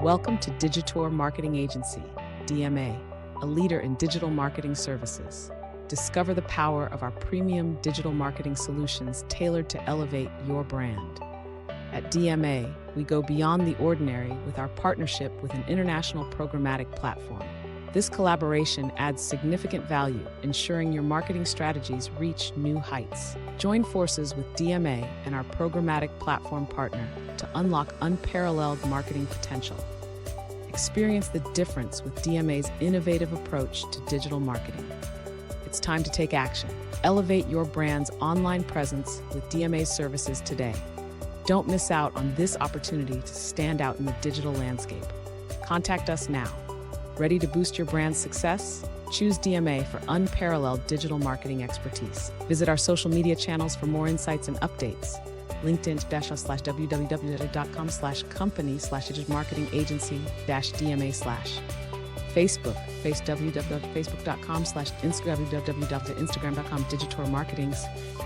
Welcome to Digitour Marketing Agency, D.M.A, a leader in digital marketing services. Discover the power of our premium digital marketing solutions tailored to elevate your brand. At D.M.A, we go beyond the ordinary with our partnership with an international programmatic platform. This collaboration adds significant value, ensuring your marketing strategies reach new heights. Join forces with D.M.A and our programmatic platform partner to unlock unparalleled marketing potential. Experience the difference with D.M.A's innovative approach to digital marketing. It's time to take action. Elevate your brand's online presence with D.M.A's services today. Don't miss out on this opportunity to stand out in the digital landscape. Contact us now. Ready to boost your brand's success? Choose D.M.A for unparalleled digital marketing expertise. Visit our social media channels for more insights and updates. LinkedIn-www.com/company/digitalmarketingagency-DMA/. Facebook, www.facebook.com/Instagram, www.instagram.com/digitourmarketings,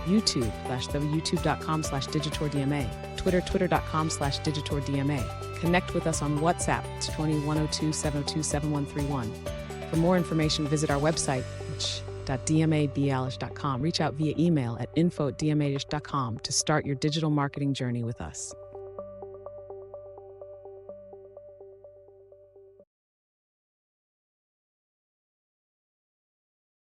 YouTube, www.youtube.com/digitourdma, twitter.com/digitourdma. Connect with us on WhatsApp to 2102-702-7131. For more information, visit our website, .dmabalish.com. Reach out via email at info@dmadish.com to start your digital marketing journey with us.